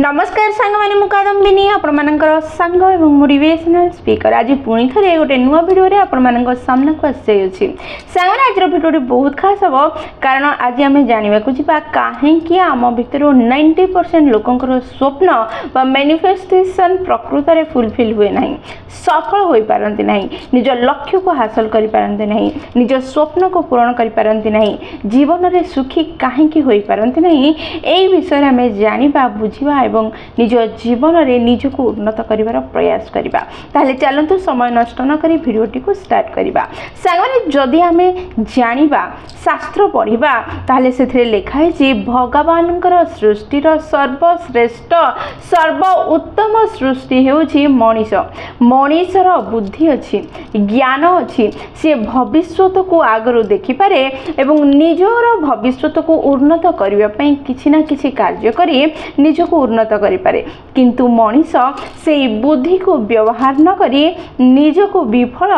नमस्कार सांग मैंने मुकादम्बिनी आपणकर सांग और मोटिवेशनल स्पीकर आज पुणी थे गोटे नुआ भिडियो आपण सामना को आसी सांग आज भिडियो बहुत खास हम कारण आज आम जानवा जा कहीं आम भितर 90% लोकंर स्वप्न व मैनिफेस्टेशन प्रकृत में फुलफिल हुए ना सफल हो पारती ना निज लक्ष्य को हासिल कर पारती ना निज स्वप्न को पूरण कर पारती ना जीवन में सुखी कहीं हो पारती ना यही विषय आम जाना बुझा एवं निज जीवन में निजक उन्नत कर प्रयास करवा ताहले चलतु समय नष्ट न करी भिडियोटी को स्टार्ट करवा सांगने जदि आम जानिबा शास्त्र पढ़ा ताहले से लिखाई भगवान सृष्टिर सर्वश्रेष्ठ सर्व उत्तम सृष्टि हेउछि मनीष मनीषर बुद्धि अच्छी ज्ञान अच्छी सी भविष्यत को आगरू देखिपारे एवं निजर भविष्यत को उन्नत करने किछि ना किछि कार्य करी निजक उन्नत करिपारे किंतु मनीष से बुद्धि को व्यवहार न करी निज को विफल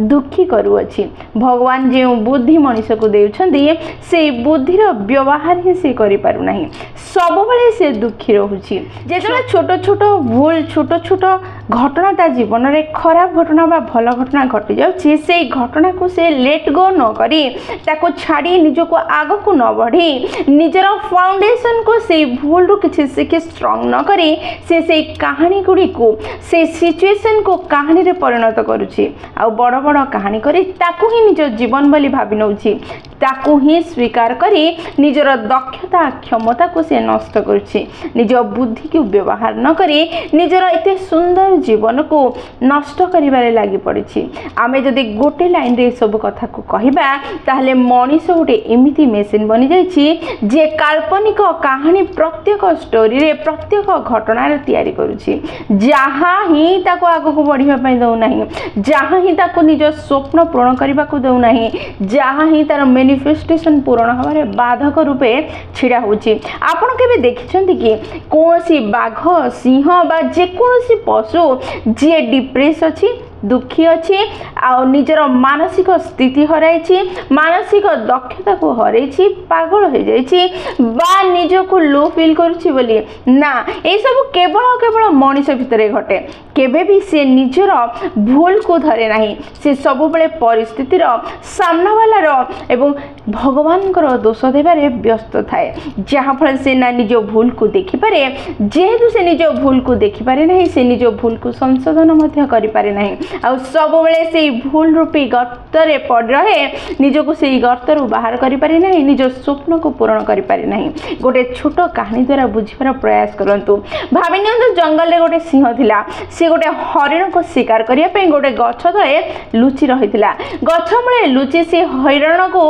दुखी करुअछि भगवान जो बुद्धि मनीष को देउछंदी से बुद्धिर व्यवहार ही से करि पारु नाही सब बेले से दुखी रहुछि जेतले छोट छोट भूल छोट छोट घटना ता जीवन में खराब घटना बा भल घटना घटी जाउछि से घटना को से लेट गो न करी ताको छाड़ी निज को आग को न बढ़ी निजर फाउंडेशन को से भूल रु किछि सिखि स्ट्रांग न करी से कहानी गुड़ी को से सिचुएशन को कहानी रे परिणत करुछि आ बड़ बड़ कहानी करी ताकू ही निज जीवन बोली भाबी नउछि ताकू ही स्वीकार करी निजर दक्षता क्षमता को से नष्ट करुछि निज बुद्धि को व्यवहार न करी निजर एते सुंदर जीवन को नष्ट करिबारे लागि पड़िछि आमे जदि गोटे लाइन रे सब कथा को कहिबा ताहले मनीष गोटे एमिति मेसिन बनि जाइछि जे काल्पनिक कहानी प्रत्येक स्टोरी रे प्रत्येक घटना रे तैयारी करुछि जहाँ ही ताको आगो को बढ़िबा पई दउ नाही जहाँ ही ताको निज स्वप्न पूर्ण करबा को दउ नाही जहाँ ही तार मैनिफेस्टेशन पूर्ण हमारे बाधक रूपे छिड़ा होछि आपण केबे देखिछन्ति कि कोनोसी बाघ सिंह बा जे कोनोसी पशु जे डिप्रेस अछि दुखी अच्छी आ निजर मानसिक स्थिति हराई मानसिक दक्षता को हराई पागल हो जाइए बा निज को लो फिल करुच्ची बोली ना ये सब केवल केवल मनीष भितर घटे केबे भी से निजर भूल को धरे नहीं से सब बेले परिस्थितिर सामना वालार एवं भगवान दोष देवारे व्यस्त थाए जहाँफल से ना निज भूल को देखिपारे जेहेतु से निज भूल को देखिपारे नहीं से निज भूल को संशोधन मध्य करिपारे नहीं आ सब बेले से भूल रूपी गर्तरे पड़ रहे निजको से गर्तर बाहर करें ना निज स्वप्न को पूरण करें गोटे छोट कहानी द्वारा बुझार प्रयास करंतु भावी नियंतु जंगल रे गोटे सिंह थिला से गोटे हरिण को शिकार करने गोटे गछ तले लुचि रही गछ मूले लुचि से हरिण को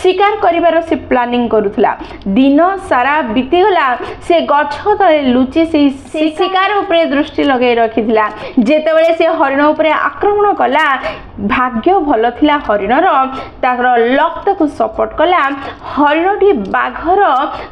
शिकार करिवार से प्लानिंग करुला दिन सारा बीतीगला से गछ तले लुचि से शिकार उपरे दृष्टि लगे रखी जेतेबेले से हरिण उपरे आक्रमण कला भाग्य भल थिला हरिणर तार लक ताको सपोर्ट कला हरिणटी बाघर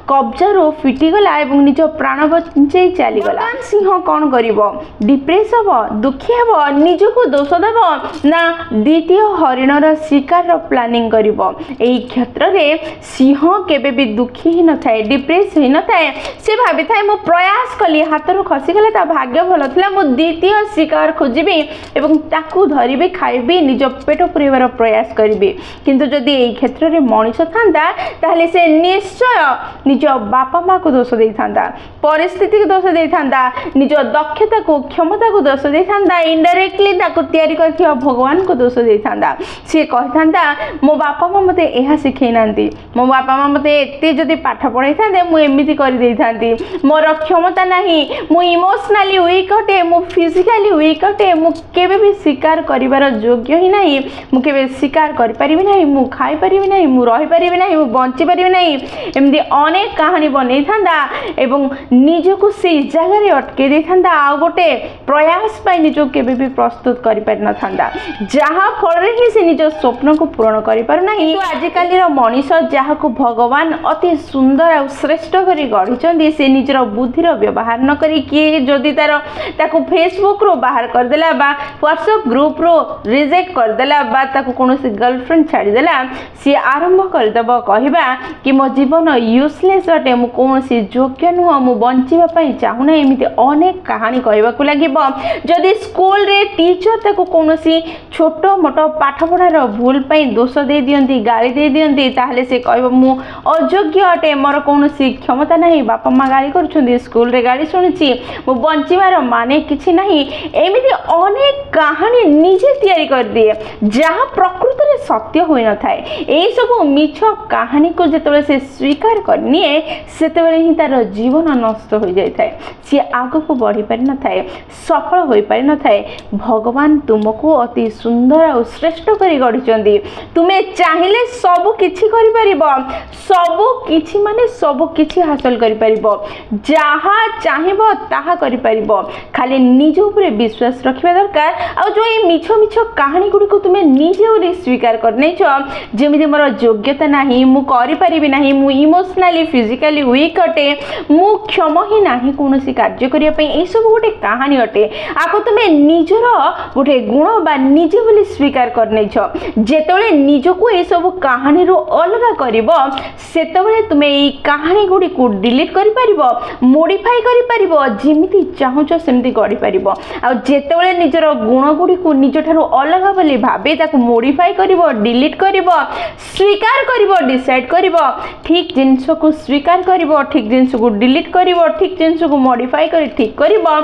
कब्जारू फिटिगला एवं निज प्राण बचाई चलीगला सिंह कौन करिवो डिप्रेस हम दुखी हम निजको दोष देव ना द्वितीय हरिणर शिकार प्लानिंग करिवो एई क्षेत्र रे सिंह केबे भी दुखी ही न थाए डिप्रेस ही न थाए से भाबी थाए मो प्रयास कली हाथरू खसीगला ता भाग्य भल थिला मो द्वितीय शिकार खोजिबी एवं ताकू धरिबे खाइबे निज पेट पुरेबार प्रयास करिबे किंतु जदि एई क्षेत्र रे मनीष थांदा ताहले से निश्चय निज बापा माँ को दोष देई थांदा परिस्थिति को दोष देई थांदा निज दक्षता को क्षमता को दोष देई थांदा इनडायरेक्टली ताको तैयारी करथिया भगवान को दोष देई थांदा से कहि थांदा मो बापा माँ मते एहा सिखै नांती मो बापा माँ मते एते जदि पाठ पढाई थांदे मु एमिति करि देई थांती मोर क्षमता नाही मु इमोशनली वीक हटे मु फिजिकली वीक हटे मु केबे भी शिकार करिवार योग्य ही नहीं मु केबे शिकार करि परिबि नाही मु खाई परिबि नाही मु रहि परिबि नाही मु बंची परिबि नाही एमदी अनेक कहानी बनै थांदा एवं निजको से जगह रे अटके दे थांदा आ गोटे प्रयास पाई निजो केबे भी प्रस्तुत करि पारि न थांदा जहाँ फल रे ही से निज स्वप्न को पूर्ण करि पार नाही तो आज काली रो मनीष जहाँ को भगवान अति सुंदर आ श्रेष्ठ करी गढ़िचंदी से निजर बुद्धिर व्यवहार न करी कि जदि तार ताको फेसबुक रो बाहर कर देला बा व्हाट्सएप ग्रुप रो रिजेक्ट करदेला बा ताको कोनोसी गर्लफ्रेंड छाड़ीदेला सी आरंभ करदेव कहवा कि मो जीवन यूजलेस अटे मु कोनोसी योग्य नुह मु बंचिबा पई चाहुना एमिति अनेक कहानी कहबाकू लागिबो जदि स्कूल रे टीचर ताको कोनोसी छोटो मोटो पाठ पढ़ार भूल पई दोष दे दियंती गाली दे दियंती ताहले से कहबो मु अयोग्य अटे मोर कोनोसी क्षमता नहीं बापा माँ गाली करुछंती स्कूल रे गाली शुणुची मु बंचिबार माने किछि नहीं एमिति अनेक कहानी निजे तैयारी कर दिए जहाँ प्रकृत में सत्य होई न थाए एई सब मिछ कहानी को जेतबे से स्वीकार करनिए सेतबे ही तार जीवन नष्ट हो जाय थाए सी आगो को बढ़ी पारि न थाए सफल होई पारि न थाए भगवान तुमको अति सुंदर और श्रेष्ठ करी गढ़िचंदी तुमे चाहिले सब किछि करि परिबो सब किछि माने सब किछि हासिल करि परिबो जहा चाहिबो ताहा करि परिबो खाली निज ऊपर विश्वास रखिबा दरकार आ जो ए मिछ मिछ कहानी गुडी को तुमे निजे ओली स्वीकार करनै छ जेमिति मोर योग्यता नाही मु करि परिबि नाही मु इमोशनली फिजिकली वीक अटे मु क्षम ही नाही कोनोसी कार्य करिया पई ए सब गोटे कहानी अटे आको तुमे निजर गोटे गुण बा निजे बोली स्वीकार करनै छ जेतोले निजको ए सब कहानी रो अलगा करिवो सेतबेले तुमे ए कहानी गुडी को डिलीट करि परिबो मॉडिफाई करि परिबो जेमिति चाहू छ सेमिति गढी परिबो आ जेतोले निजर गुण गुडी को निज ठारो अलगा बोली भाबे ताको मॉडिफाई करिवो डिलीट करिवो स्वीकार करिवो डिसाइड करिवो ठीक जिंस को स्वीकार करिवो ठीक जिंस को डिलीट करिवो ठीक जिंस को मॉडिफाई करि ठीक करिवो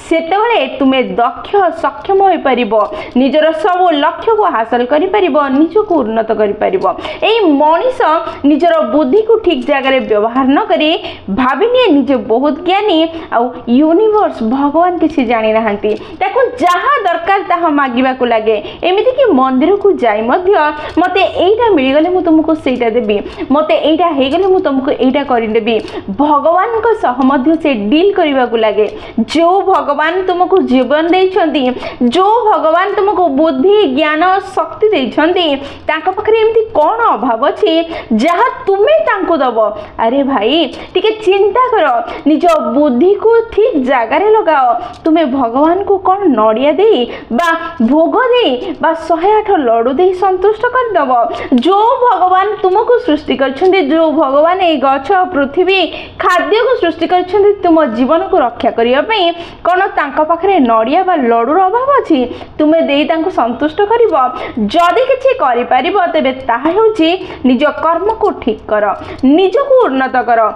सेतबेले तुमे दक्ष सक्षम होई परिबो निजर सब लक्ष्य को हासिल करि परिबो निज को उन्नत करि परिबो एई मनीष निजर बुद्धि को ठीक जगह रे व्यवहार न करी भाबिने निजे बहुत ज्ञानी आ यूनिवर्स भगवान किसी जानि नाहंती ताको जहा दरकार ताहा मागिबा को लागे एमिति कि मंदिर को जाई मध्य मते एइटा मिली गले मु तुमको सेइटा देबी मते एइटा हे गले मु तुमको एइटा करि देबी भगवान को सह मध्य से डील करिबा को लागे जो भगवान तुमको जीवन देइछंती जो भगवान तुमको बुद्धि ज्ञान शक्ति देइछंती ताको पखरे एमिति कोन अभाव अछि जहा तुमे तांको दबो अरे भाई टिके चिंता करो निज बुद्धि को ठीक जगह रे लगाओ तुमे भगवान को कोन नडिया देई बा भोग देई बा 108 लड्डू देई संतुष्ट कर दबो जो भगवान तुमको सृष्टि करछंती जो भगवान ए गछ पृथ्वी खाद्य को सृष्टि करछंती तुम जीवन को रक्षा करिया पई कोन तांको पाखरे नडिया बा लड्डूर अभाव अछि तुमे देई तांको संतुष्ट करिवो जदि किछि करि परिबो तबे ताहा होछि निज कर्म को ठीक करो निज को उन्नत करो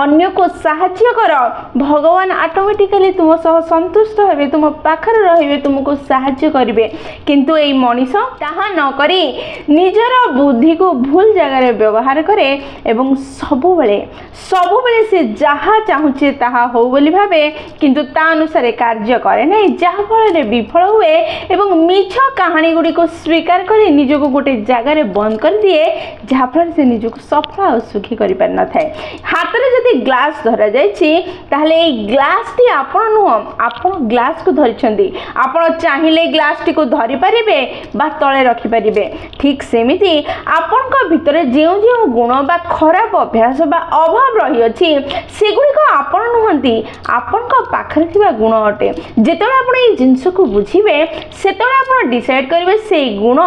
अन्य को सहाय्य करो भगवान ऑटोमेटिकली तुम सह संतुष्ट हेबे तुम पाखरे रहिबे तुमको सहाय्य करिवे किंतु एई मनीष ताहा न करी निजर बुद्धि को भूल जगह रे व्यवहार करे एवं सबुबेले से जहा चाहुचे ताहा हो बोली भाबे किंतु ता अनुसार कार्य करे नै जहा फल रे विफल हुए एवं मिछ कहानी गुडी को स्वीकार करे निज को गोटे जगह रे बंद कर दिए जहा फल से निज को सफल और सुखी करि पार न थाए हाथ रे जदी ग्लास धरा जायछि ताहले ए ग्लास टी आपण नुह आपण ग्लास को धरिछंदी आपण चाहिले ग्लास टी को धरि परिबे बा तळे रखि परिबे ठीक सेमिति आपण को भितरे जेउ जेउ गुण बा खराब अभ्यास बा अभाव रही अछि सेगुडी को आपण नुहंती आपण को पाखरे थिबा गुण अटे जेतले आपण ए जिंस को बुझिबे सेतले आपण डिसाइड करिवे से गुण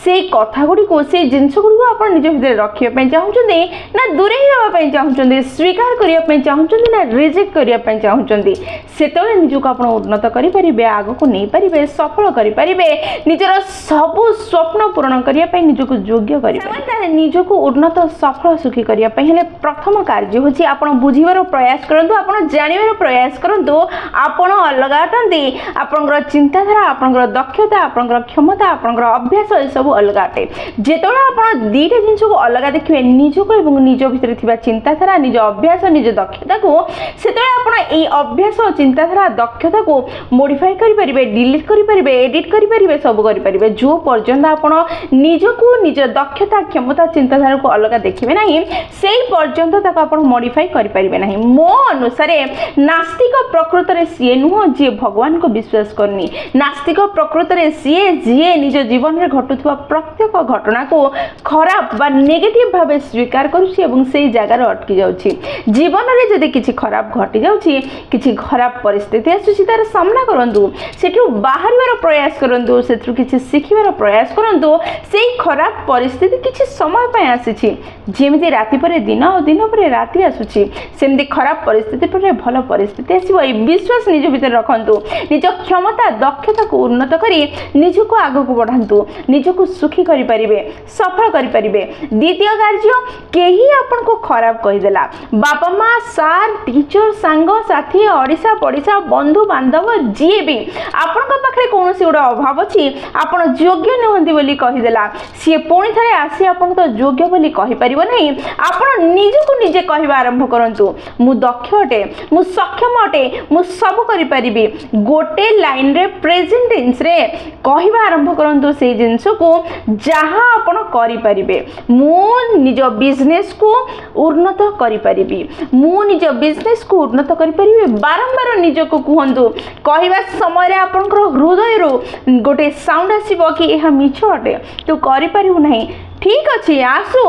से कथा गुडी को से जिंस गुडी को आपण निज भितरे रखिया पय चाहुचंदी ना दूरे हेबा पय चाहुचंदी स्वीकार करिया पय चाहुचंदी ना रिजेक्ट करिया पय चाहुचंदी सेतले निज को आपण उन्नत करि परिबे आगो को नै परिबे सफल करि परिबे निजर सब स्वप्न पूर्ण करिया पय निज को योग्य करि परिबे निज को उन्नत सफल सुखी करिया पय हेले प्रथम कार्य होछि आपण बुझिबार प्रयास करंतु आपण जानिबार प्रयास करंतु आपण अलगा अटंती आपनकर चिंताधारा आपनकर दक्षता आपनकर क्षमता आपनकर अभ्यास ए सब अलगा अटे जेतोला आपण दीटा जिंस को अलगा देखिबे निज को एवं निज भितर थिबा चिंताधारा निज अभ्यास निज दक्षता को सेतोला आपण ए अभ्यास चिंताधारा दक्षता को मॉडिफाई करि परिबे डिलीट करि परिबे एडिट करि परिबे सब करि परिबे जो पर्यंत आपण निज को निज दक्षता क्षमता चिंताधारा को अलगा देखिबे नाही सेही पर्यंत ताको आपण मॉडिफाई करि परिबे नाही मो अनुसार नास्तिक प्रकृत में सी नुह जी भगवान को विश्वास करनी नास्तिक प्रकृत में सी जी निज जीवन में घटुवा प्रत्येक घटना को खराब बा नेगेटिव भाव स्वीकार करुँच जगार अटकी जाऊँगी जीवन में जदि किसी खराब घटी जाऊँगी किसी खराब परिस्थिति आसूँ तार सामना करूँ से बाहर प्रयास करूँ से किसी शिखिबार प्रयास करूँ से खराब परिस्थिति किसी समय आसी जमी राति पर दिन और दिन पर राति आसूँ सेमती खराब परिस्थिति पर भल परिस्थिति आसो विश्वास निज भीतर रखु निज क्षमता दक्षता को उन्नत करी निजको आगक बढ़ातु निजको सुखी करें सफल करें द्वितीय कार्य कहीं आपन को खराब कहीदेला बापा माँ सार टीचर सांग साथी अड़िशा पड़िशा बंधु बांधव जी भी आपण पाखे कौन गोटे अभाव अच्छी आपन योग्य नुहति बोली कहीदेला सी पुणी थे आसी आपन तो योग्य बोली कहीपर नहीं आपन निजको निजे कहवा आरंभ करूँ मु दक्ष अटे मु सक्षम अटे मु सब करी गोटे लाइन रे प्रेजेंट टेंस रे कहवा आरंभ करूँ से जिनस को जहाँ आपन करें मु निज बिजनेस को उन्नत करी मु निज बिजनेस को उन्नत करी बारंबार निजको कहतु कहवा समय आपंकर हृदय गोटे साउंड आसो कि यह मिछ अटे तू करू ना ठीक अच्छे आसु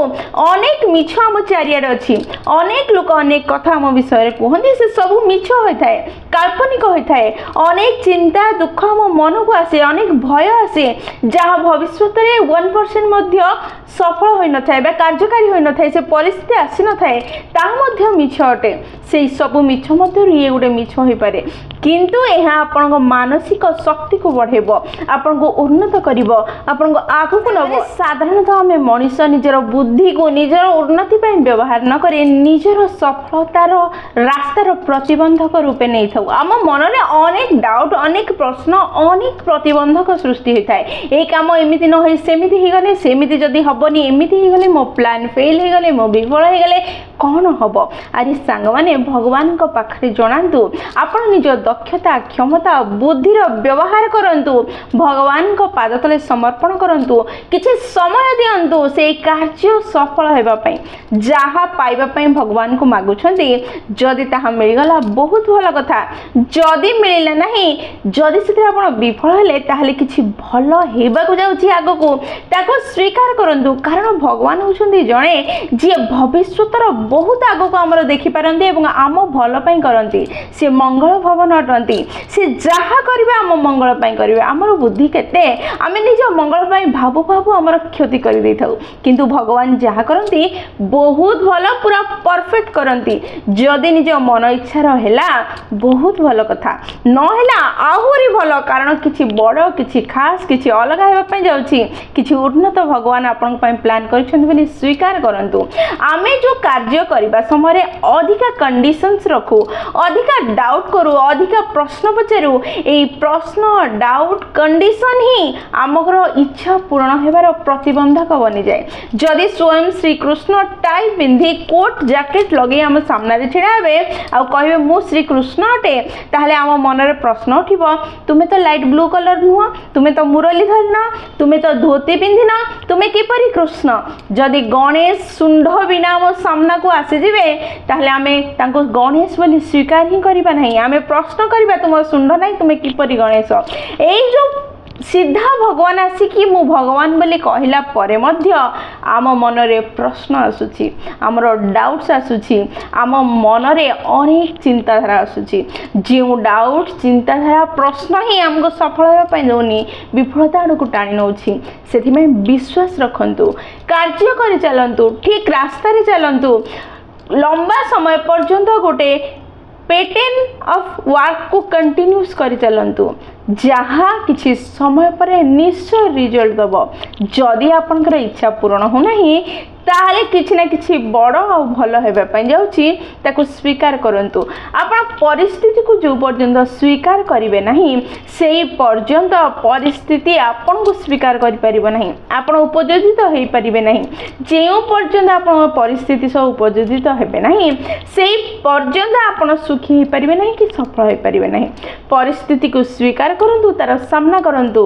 अनेक मिछ आम चारियाडे अच्छी अनेक लोक अनेक कथा आम विषय कहते से सब मिछ होता है काल्पनिक होता है अनेक चिंता दुख आम मन को आसे अनेक भय आसे जहाँ भविष्य में 1% सफल हो न था कार्यकारी हो न था से परिस्थिति आसी न था मिछ अटे से सब मिछ ये गोटे मिछ हो पारे किंतु यह आपण मानसिक शक्ति को बढ़ेब आपण को उन्नत कर आपण को आगु को नब साधारणतः आम मनीष निजर बुद्धि को निजर उन्नति व्यवहार न करे निजर सफलतार रास्तार प्रतिबंधक रूपे नहीं था आम मन में अनेक डाउट अनेक प्रश्न अनेक प्रतिबंधक सृष्टि होता है ये कम एमती न हो सेमती हो गले सेमती जदि हेनी एमती हो गले मो प्लान फेल हो गले मो विफल हो गले कौन हम अरे सांग मैंने भगवान पाखे जनातु आपण निज दक्षता क्षमता बुद्धिर व्यवहार करंतु भगवान को पाद तले समर्पण करंतु किछि समय दियंतु से कार्य सफल होगापी जहाँ पाइबापी भगवान को मागुछंती जदि ताहा मिलगला बहुत भल कथा जदि मिलला नहीं जदि से आपण विफल हेले ताहले किछि भल हेबाकु जाउछि आगको ताको स्वीकार करंतु कारण भगवान होछंती जणे जे भविष्यतर बहुत आगको आमर देखि पारंती एवं आम भल पई करंती से मंगल भवन अटंती से जहाँ करिवे आम मंगल पई करिवे आमर बुद्धि केते आमे निज मंगल पई भाबु भाबु आमर क्षति करि देथाउ किंतु भगवान जहाँ करंती बहुत भल पूरा परफेक्ट करंती जदि निज मन इच्छा रहेला बहुत भल कथा न हेला आहुरी भल कारण किछि बड़ किछि खास किछि अलग हेबा पई जाउछि किछि उन्नत भगवान आपन पई प्लान करिछन बोली स्वीकार करंतु आमे जो कार्य करबा समय अधिका कंडीशंस रखू अधिका डाउट करू अधिका प्रश्न पचारू ए प्रश्न डाउट कंडीशन ही आमर इच्छा पूर्ण हेबार प्रतिबंधक बनी जाए जदि स्वयं श्री कृष्ण टाई पिंधि कोट जैकेट लगे आम सामने छिड़ा हे आ कहे मु श्री कृष्ण अटे ताहले आम मनरे प्रश्न उठिब तुमे तो लाइट ब्लू कलर नुह तुमे तो मुरलीधर न तुमे तो धोती पिंधिन तुमे किपरि कृष्ण जदि गणेश सुंढ बिना आम सामना को आसीजे ताहले आमे तांको गणेश बोली स्वीकार ही करिबा नहीं आमे प्रश्न करिबा तुम सुंढ नहीं तुमे किपरि गणेश एई जो सीधा भगवान आसिकी मु भगवान बोली कहला परे मध्य आम मनरे प्रश्न आसुची आमर डाउट्स आसुची आम मनरे अनेक चिंताधारा आसुची जो डाउट चिंताधारा प्रश्न ही आमको सफल होगा दौनी विफलता आड़ को टाणी नौछि से विश्वास रखंतु कार्य कर चलंतु ठीक रास्ता चलंतु लंबा समय पर्यंत गोटे पैटर्न ऑफ वर्क को कंटिन्यूस कर चलंतु जहाँ किसी समय पर निश्चय रिजल्ट दब जदि आपनकर इच्छा पूर्ण होना ताहले किछि ना किछि बड़ और भल होगा जाउछि ताको स्वीकार करंतु आपण परिस्थिति को जो पर्यंत स्वीकार करिवे नहीं सेही पर्यंत परिस्थिति आपण को स्वीकार करि परिबो नहीं आपण उपयोजित होई परिबे नहीं जेउ पर्यंत आपण परिस्थिति सब उपयोजित हेबे नहीं सेही पर्यंत आपण सुखी होई परिबे नहीं कि सफल होई परिबे नहीं परिस्थिति को स्वीकार କରନ୍ତୁ ତାର ସାମ୍ନା କରନ୍ତୁ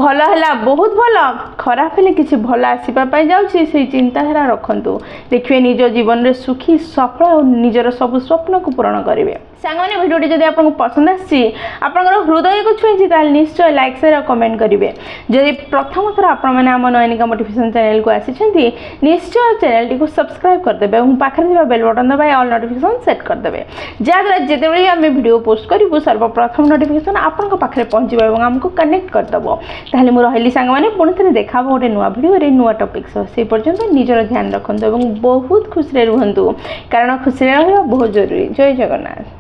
ଭଲ ହେଲା ବହୁତ ଭଲ ଖରାପ ହେଲେ କିଛି ଭଲ ଆସିବା ପାଇଁ ଯାଉଛି ସେଇ ଚିନ୍ତାଧାରା ରଖନ୍ତୁ ଦେଖିବେ ନିଜ ଜୀବନରେ ସୁଖୀ ସଫଳ ଆଉ ନିଜର ସବୁ ସ୍ୱପ୍ନକୁ ପୂରଣ କରିବେ ସାଙ୍ଗମାନେ ଭିଡ଼ିଓଟି ଯଦି ଆପଣଙ୍କୁ ପସନ୍ଦ ଆସିଛି ଆପଣଙ୍କର ହୃଦୟକୁ ଛୁଇଁଛି ତାହେଲେ ନିଶ୍ଚୟ ଲାଇକ୍ ସେୟାର ଆଉ କମେଣ୍ଟ କରିବେ ଯଦି ପ୍ରଥମ ଥର ଆପଣମାନେ ଆମ ନୟନିକା ମୋଟିଭେସନ୍ ଚ୍ୟାନେଲକୁ ଆସିଛନ୍ତି ନିଶ୍ଚୟ ଚ୍ୟାନେଲଟିକୁ ସବସ୍କ୍ରାଇବ୍ କରିଦେବେ ଏବଂ ପାଖରେ ଥିବା ବେଲ୍ ବଟନ୍ ଦବାଇ ଅଲ୍ ନୋଟିଫିକେସନ୍ ସେଟ୍ କରିଦେବେ ଯାହାଦ୍ୱାରା ଯେତେବେଳେ ଆମେ ଭିଡ଼ିଓ ପୋଷ୍ଟ କରିବୁ ସର୍ବପ୍ରଥମ ନୋଟିଫିକେସନ୍ ଆପଣଙ୍କ ପାଖରେ ପହଞ୍ଚିବ ଏବଂ ଆମକୁ କନେକ୍ଟ କରିଦେବ ତାହେଲେ ମୁଁ ରହିଲି ସାଙ୍ଗମାନେ ପୁଣି ଥରେ ଦେଖା ହେବ ଗୋଟେ ନୂଆ ଭିଡ଼ିଓରେ ନୂଆ ଟପିକ୍ ସହ ସେଇ ପର୍ଯ୍ୟନ୍ତ ନିଜର ଧ୍ୟାନ ରଖନ୍ତୁ ଏବଂ ବହୁତ ଖୁସିରେ ରୁହନ୍ତୁ କାରଣ ଖୁସିରେ ରହିବା ବହୁତ ଜରୁରୀ ଜୟ ଜଗନ୍ନାଥ।